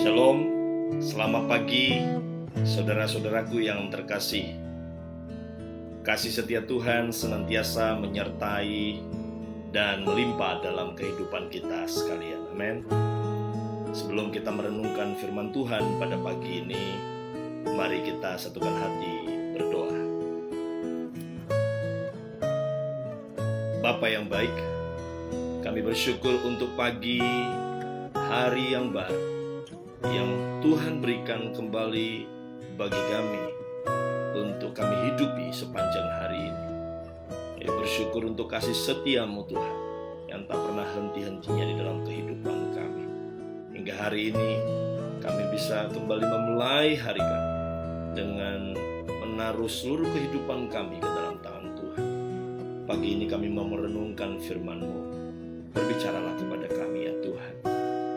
Shalom, selamat pagi saudara-saudaraku yang terkasih. Kasih setia Tuhan senantiasa menyertai dan melimpah dalam kehidupan kita sekalian. Amin. Sebelum kita merenungkan firman Tuhan pada pagi ini, mari kita satukan hati berdoa. Bapa yang baik, kami bersyukur untuk pagi hari yang baru yang Tuhan berikan kembali bagi kami untuk kami hidupi sepanjang hari ini. Kami bersyukur untuk kasih setia-Mu Tuhan yang tak pernah henti-hentinya di dalam kehidupan kami. Hingga hari ini kami bisa kembali memulai hari kami dengan menaruh seluruh kehidupan kami ke dalam tangan Tuhan. Pagi ini kami mau merenungkan firman-Mu. Berbicaralah kepada kami ya Tuhan.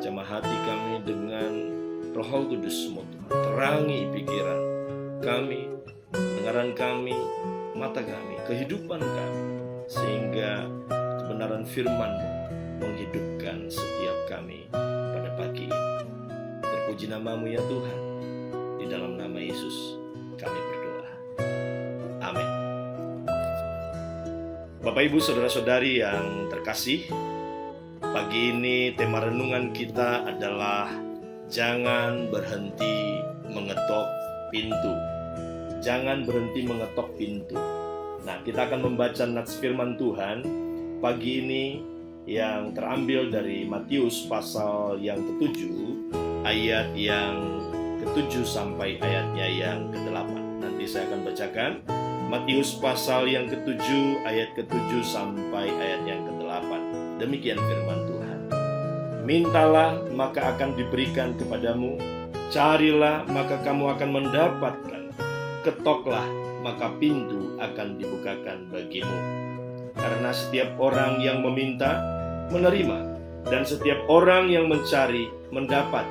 Jamah hati kami dengan Roh Kudus-Mu Tuhan. Terangi pikiran kami, pendengaran kami, mata kami, kehidupan kami, sehingga kebenaran firman-Mu menghidupkan setiap kami pada pagi ini. Terpuji nama-Mu ya Tuhan. Di dalam nama Yesus kami berdoa. Amin. Bapak Ibu saudara-saudari yang terkasih, pagi ini tema renungan kita adalah jangan berhenti mengetok pintu. Jangan berhenti mengetok pintu. Nah, kita akan membaca nats firman Tuhan pagi ini yang terambil dari Matius pasal yang ke-7, ayat yang ke-7 sampai ayatnya yang ke-8. Nanti saya akan bacakan Matius pasal yang ke-7, ayat ke-7 sampai ayat yang ke-8. Demikian firman Tuhan. Mintalah maka akan diberikan kepadamu, carilah maka kamu akan mendapatkan, ketoklah maka pintu akan dibukakan bagimu. Karena setiap orang yang meminta, menerima, dan setiap orang yang mencari, mendapat.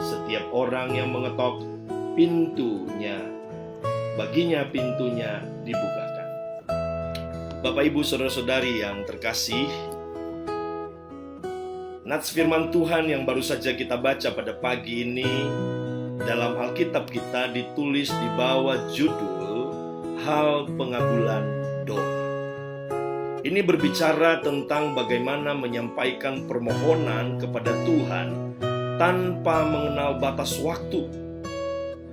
Setiap orang yang mengetok, baginya pintunya dibukakan. Bapak Ibu saudara-saudari yang terkasih, nats firman Tuhan yang baru saja kita baca pada pagi ini dalam Alkitab kita ditulis di bawah judul Hal Pengabulan Doa. Ini berbicara tentang bagaimana menyampaikan permohonan kepada Tuhan tanpa mengenal batas waktu.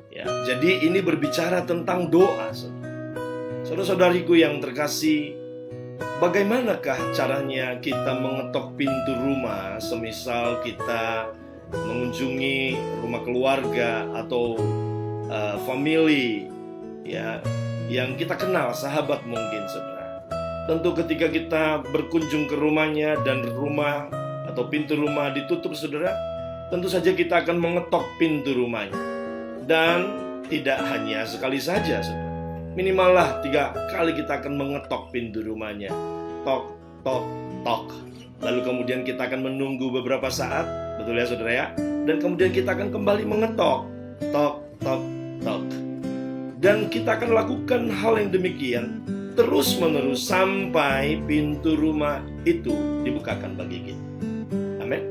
Ya, jadi ini berbicara tentang doa. Saudara-saudariku yang terkasih, bagaimanakah caranya kita mengetok pintu rumah, semisal kita mengunjungi rumah keluarga atau family ya yang kita kenal, sahabat mungkin saudara. Tentu ketika kita berkunjung ke rumahnya dan rumah atau pintu rumah ditutup saudara, tentu saja kita akan mengetok pintu rumahnya. Dan tidak hanya sekali saja saudara, minimallah 3 kali kita akan mengetok pintu rumahnya. Tok, tok, tok. Lalu kemudian kita akan menunggu beberapa saat, betul ya saudara ya. Dan kemudian kita akan kembali mengetok. Tok, tok, tok. Dan kita akan lakukan hal yang demikian terus menerus sampai pintu rumah itu dibukakan bagi kita. Amin.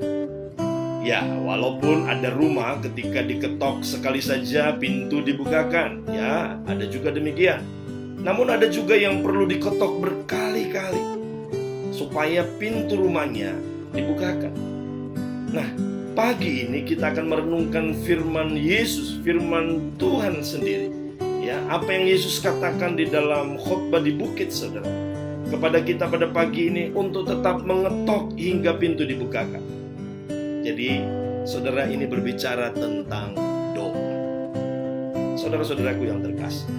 Ya, walaupun ada rumah ketika diketok sekali saja pintu dibukakan. Ya, ada juga demikian. Namun ada juga yang perlu diketok berkali-kali supaya pintu rumahnya dibukakan. Nah, pagi ini kita akan merenungkan firman Yesus, firman Tuhan sendiri. Ya, apa yang Yesus katakan di dalam khotbah di bukit saudara kepada kita pada pagi ini untuk tetap mengetok hingga pintu dibukakan. Jadi, saudara, ini berbicara tentang doa. Saudara-saudaraku yang terkasih,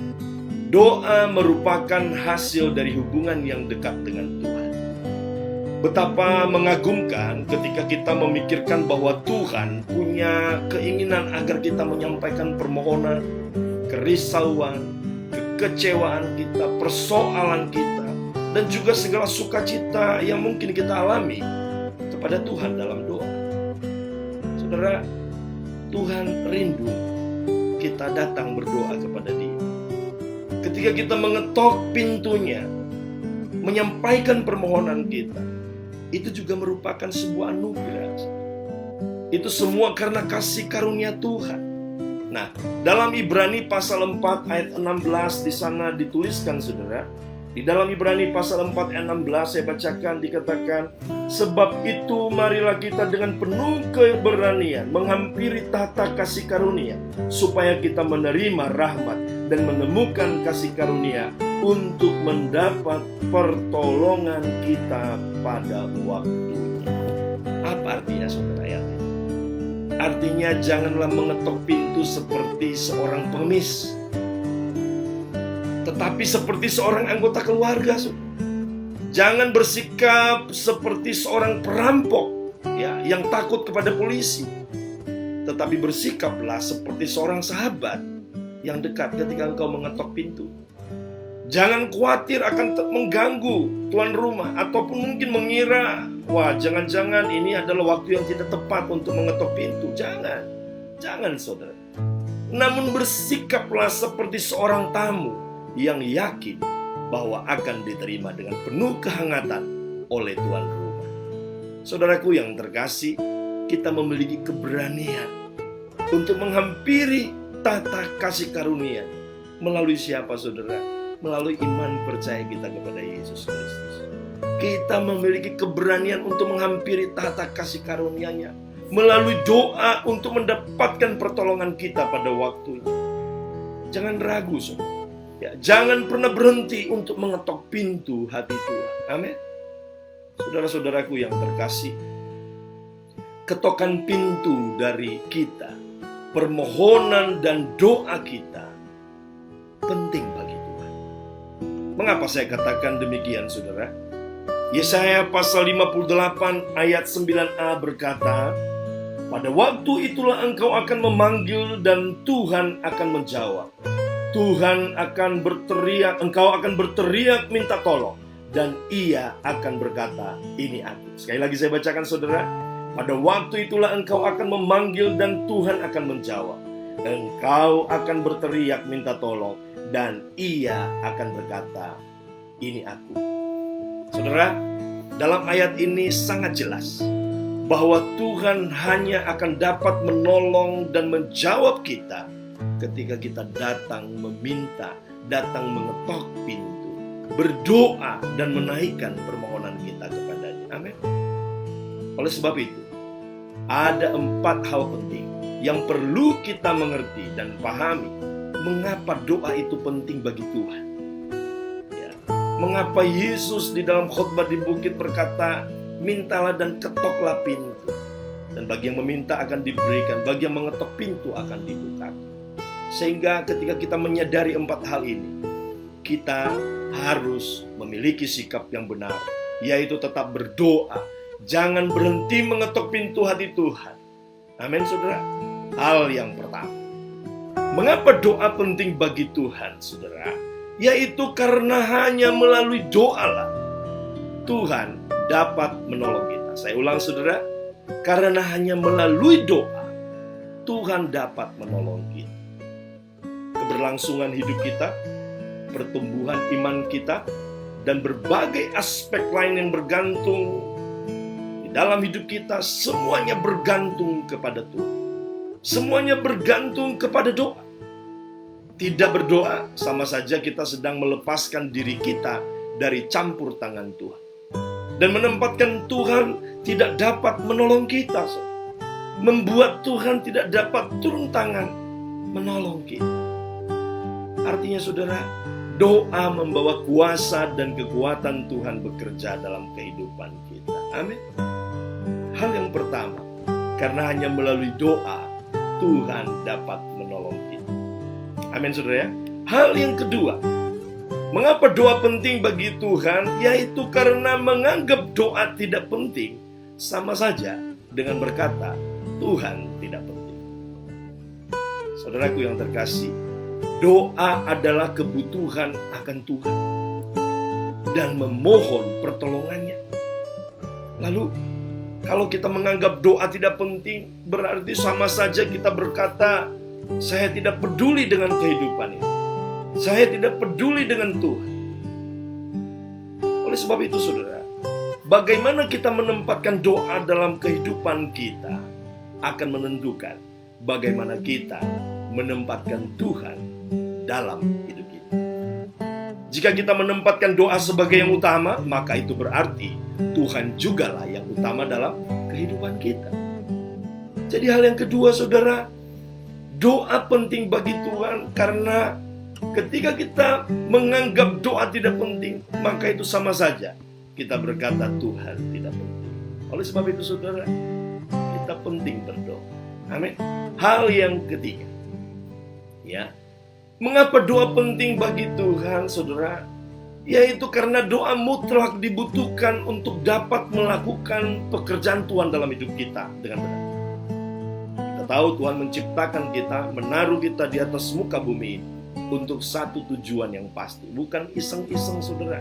doa merupakan hasil dari hubungan yang dekat dengan Tuhan. Betapa mengagumkan ketika kita memikirkan bahwa Tuhan punya keinginan agar kita menyampaikan permohonan, kerisauan, kekecewaan kita, persoalan kita, dan juga segala sukacita yang mungkin kita alami kepada Tuhan dalam doa. Saudara, Tuhan rindu kita datang berdoa kepada Dia. Ketika kita mengetok pintunya, menyampaikan permohonan kita, itu juga merupakan sebuah anugerah. Itu semua karena kasih karunia Tuhan. Nah, dalam Ibrani pasal 4 ayat 16 di sana dituliskan, saudara. Di dalam Ibrani pasal 4 ayat 16 saya bacakan, dikatakan, sebab itu marilah kita dengan penuh keberanian menghampiri tahta kasih karunia, supaya kita menerima rahmat dan menemukan kasih karunia untuk mendapat pertolongan kita pada waktunya. Apa artinya, saudara? Ya? Artinya janganlah mengetok pintu seperti seorang pengemis, tetapi seperti seorang anggota keluarga. Jangan bersikap seperti seorang perampok ya, yang takut kepada polisi, tetapi bersikaplah seperti seorang sahabat yang dekat ketika engkau mengetok pintu. Jangan khawatir akan mengganggu tuan rumah, ataupun mungkin mengira, wah jangan-jangan ini adalah waktu yang tidak tepat untuk mengetok pintu. Jangan saudara. Namun bersikaplah seperti seorang tamu yang yakin bahwa akan diterima dengan penuh kehangatan oleh tuan rumah. Saudaraku yang terkasih, kita memiliki keberanian untuk menghampiri tahta kasih karunia. Melalui siapa, saudara? Melalui iman percaya kita kepada Yesus Kristus. Kita memiliki keberanian untuk menghampiri tahta kasih karunia-Nya melalui doa untuk mendapatkan pertolongan kita pada waktunya. Jangan ragu, saudara. Ya, jangan pernah berhenti untuk mengetok pintu hati Tuhan. Amin. Saudara-saudaraku yang terkasih, ketokan pintu dari kita, permohonan dan doa kita penting bagi Tuhan. Mengapa saya katakan demikian, saudara? Yesaya pasal 58 ayat 9a berkata, pada waktu itulah engkau akan memanggil dan Tuhan akan menjawab. Tuhan akan berteriak, engkau akan berteriak minta tolong, dan Ia akan berkata, ini aku. Sekali lagi saya bacakan, saudara. Pada waktu itulah engkau akan memanggil dan Tuhan akan menjawab. Engkau akan berteriak minta tolong, dan Ia akan berkata, ini aku. Saudara, dalam ayat ini sangat jelas bahwa Tuhan hanya akan dapat menolong dan menjawab kita ketika kita datang meminta, datang mengetok pintu, berdoa dan menaikkan permohonan kita kepadanya. Amin. Oleh sebab itu, ada 4 hal penting yang perlu kita mengerti dan pahami mengapa doa itu penting bagi Tuhan. Ya. Mengapa Yesus di dalam khotbah di bukit berkata, mintalah dan ketoklah pintu. Dan bagi yang meminta akan diberikan, bagi yang mengetok pintu akan dibukakan. Sehingga ketika kita menyadari 4 hal ini, kita harus memiliki sikap yang benar, yaitu tetap berdoa. Jangan berhenti mengetok pintu hati Tuhan. Amin, saudara. Hal yang pertama, mengapa doa penting bagi Tuhan, saudara? Yaitu karena hanya melalui doalah Tuhan dapat menolong kita. Saya ulang, saudara. Karena hanya melalui doa Tuhan dapat menolong kita. Keberlangsungan hidup kita, pertumbuhan iman kita, dan berbagai aspek lain yang bergantung di dalam hidup kita, semuanya bergantung kepada Tuhan. Semuanya bergantung kepada doa. Tidak berdoa, sama saja kita sedang melepaskan diri kita dari campur tangan Tuhan. Dan menempatkan Tuhan tidak dapat menolong kita. Membuat Tuhan tidak dapat turun tangan menolong kita. Artinya, saudara, doa membawa kuasa dan kekuatan Tuhan bekerja dalam kehidupan kita. Amin. Hal yang pertama, karena hanya melalui doa Tuhan dapat menolong kita. Amin, saudara ya. Hal yang kedua, mengapa doa penting bagi Tuhan? Yaitu karena menganggap doa tidak penting sama saja dengan berkata Tuhan tidak penting. Saudaraku yang terkasih, doa adalah kebutuhan akan Tuhan dan memohon pertolongannya. Lalu, kalau kita menganggap doa tidak penting, berarti sama saja kita berkata, saya tidak peduli dengan kehidupan ini. Saya tidak peduli dengan Tuhan. Oleh sebab itu, saudara, bagaimana kita menempatkan doa dalam kehidupan kita? akan menentukan bagaimana kita menempatkan Tuhan dalam hidup kita. Jika kita menempatkan doa sebagai yang utama, maka itu berarti Tuhan jugalah yang utama dalam kehidupan kita. Jadi hal yang kedua, saudara, doa penting bagi Tuhan, karena ketika kita menganggap doa tidak penting, maka itu sama saja kita berkata Tuhan tidak penting. Oleh sebab itu, saudara, kita penting berdoa. Amin. Hal yang ketiga, ya, mengapa doa penting bagi Tuhan, saudara? Yaitu karena doa mutlak dibutuhkan untuk dapat melakukan pekerjaan Tuhan dalam hidup kita dengan benar. Kita tahu Tuhan menciptakan kita, menaruh kita di atas muka bumi ini untuk satu tujuan yang pasti, bukan iseng-iseng, saudara.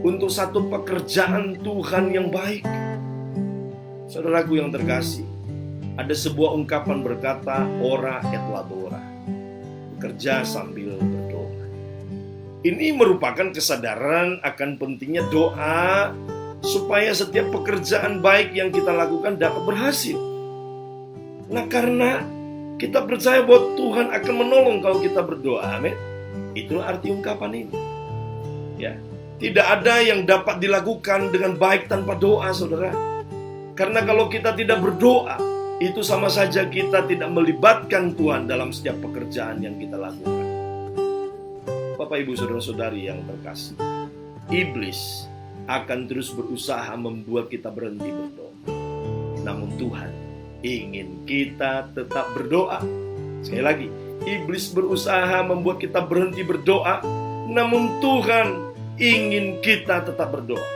Untuk satu pekerjaan Tuhan yang baik. Saudaraku yang terkasih, ada sebuah ungkapan berkata, ora et labora, bekerja sambil berdoa. Ini merupakan kesadaran akan pentingnya doa supaya setiap pekerjaan baik yang kita lakukan dapat berhasil. Nah, karena kita percaya bahwa Tuhan akan menolong kalau kita berdoa, amin. Itulah arti ungkapan ini. Ya, tidak ada yang dapat dilakukan dengan baik tanpa doa, saudara. Karena kalau kita tidak berdoa, itu sama saja kita tidak melibatkan Tuhan dalam setiap pekerjaan yang kita lakukan. Bapak, Ibu, saudara-saudari yang terkasih, iblis akan terus berusaha membuat kita berhenti berdoa. Namun Tuhan ingin kita tetap berdoa. Sekali lagi, iblis berusaha membuat kita berhenti berdoa, namun Tuhan ingin kita tetap berdoa.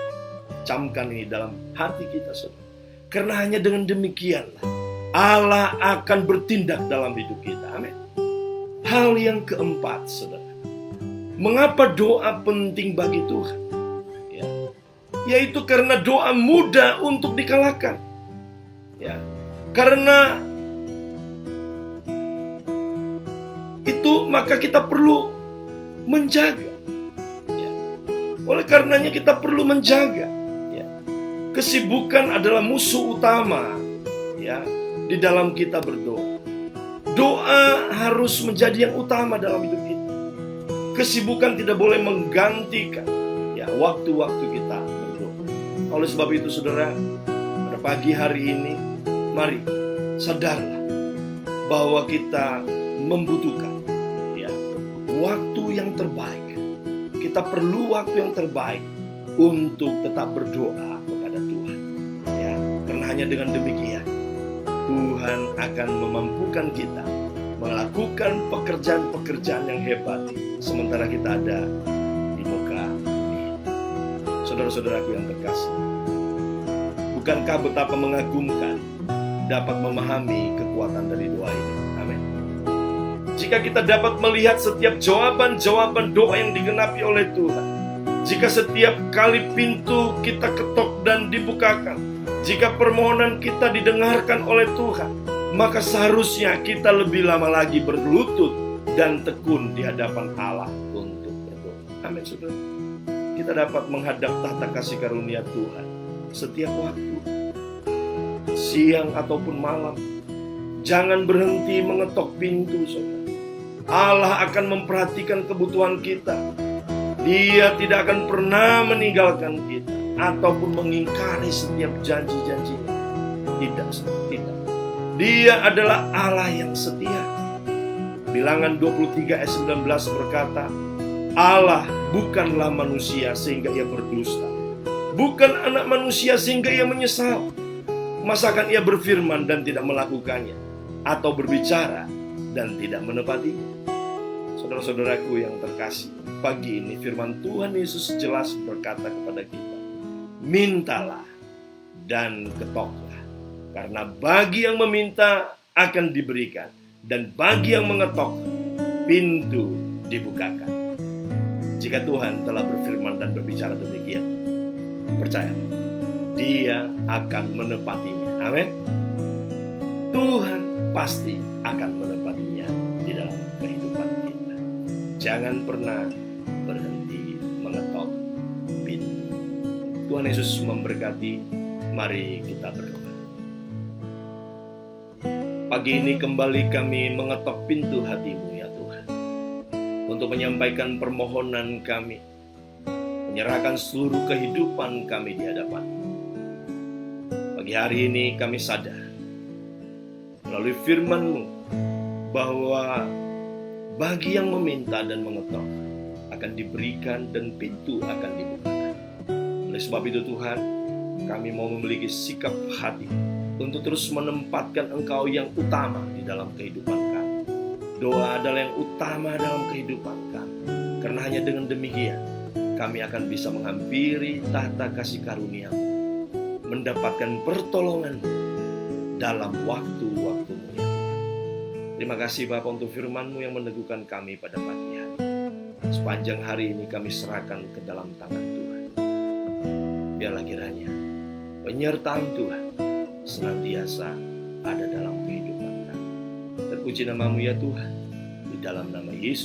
Camkan ini dalam hati kita, saudara. Karena hanya dengan demikianlah Allah akan bertindak dalam hidup kita. Amin. Hal yang keempat, saudara, mengapa doa penting bagi Tuhan? Ya, yaitu karena doa mudah untuk dikalahkan. Ya, karena itu maka kita perlu menjaga. Ya. Oleh karenanya kita perlu menjaga. Ya. Kesibukan adalah musuh utama, ya, di dalam kita berdoa. Doa harus menjadi yang utama dalam hidup kita. Kesibukan tidak boleh menggantikan, ya, waktu-waktu kita berdoa. Oleh sebab itu, saudara, pada pagi hari ini, mari sadarlah bahwa kita membutuhkan, ya, waktu yang terbaik. Kita perlu waktu yang terbaik untuk tetap berdoa kepada Tuhan. Ya, karena hanya dengan demikian Tuhan akan memampukan kita melakukan pekerjaan-pekerjaan yang hebat sementara kita ada di muka bumi. Saudara-saudaraku yang terkasih, bukankah betapa mengagumkan dapat memahami kekuatan dari doa ini? Amin. Jika kita dapat melihat setiap jawaban-jawaban doa yang digenapi oleh Tuhan, jika setiap kali pintu kita ketok dan dibukakan, jika permohonan kita didengarkan oleh Tuhan, maka seharusnya kita lebih lama lagi berlutut dan tekun di hadapan Allah untuk berdoa. Amin, saudara. Kita dapat menghadap tahta kasih karunia Tuhan setiap waktu, siang ataupun malam. Jangan berhenti mengetok pintu, saudara. Allah akan memperhatikan kebutuhan kita. Dia tidak akan pernah meninggalkan kita ataupun mengingkari setiap janji-janjinya. Tidak. Dia adalah Allah yang setia. Bilangan 23 ayat 19 berkata, Allah bukanlah manusia sehingga ia berdusta, bukan anak manusia sehingga ia menyesal. Masakan ia berfirman dan tidak melakukannya, atau berbicara dan tidak menepatinya? Saudara-saudaraku yang terkasih, pagi ini firman Tuhan Yesus jelas berkata kepada kita, mintalah dan ketoklah, karena bagi yang meminta akan diberikan, dan bagi yang mengetok pintu dibukakan. Jika Tuhan telah berfirman dan berbicara demikian, percaya, Dia akan menepatinya. Amin. Tuhan pasti akan menepatinya di dalam kehidupan kita. Jangan pernah berhenti mengetok pintu. Tuhan Yesus memberkati. Mari kita berdoa. Pagi ini kembali kami mengetok pintu hati-Mu ya Tuhan, untuk menyampaikan permohonan kami, menyerahkan seluruh kehidupan kami di hadapan-Mu. Pagi hari ini kami sadar melalui firman-Mu bahwa bagi yang meminta dan mengetok akan diberikan dan pintu akan dibukakan. Oleh sebab itu Tuhan, kami mau memiliki sikap hati untuk terus menempatkan Engkau yang utama di dalam kehidupan kami. Doa adalah yang utama dalam kehidupan kami. Karena hanya dengan demikian, kami akan bisa menghampiri tahta kasih karunia-Mu, mendapatkan pertolongan dalam waktu-waktu-Mu ya Tuhan. Terima kasih Bapa untuk firman-Mu yang meneguhkan kami pada pagi hari. Sepanjang hari ini kami serahkan ke dalam tangan Tuhan. Biarlah kiranya penyertaan Tuhan senantiasa ada dalam kehidupan kami. Terpuji nama-Mu ya Tuhan, di dalam nama Yesus.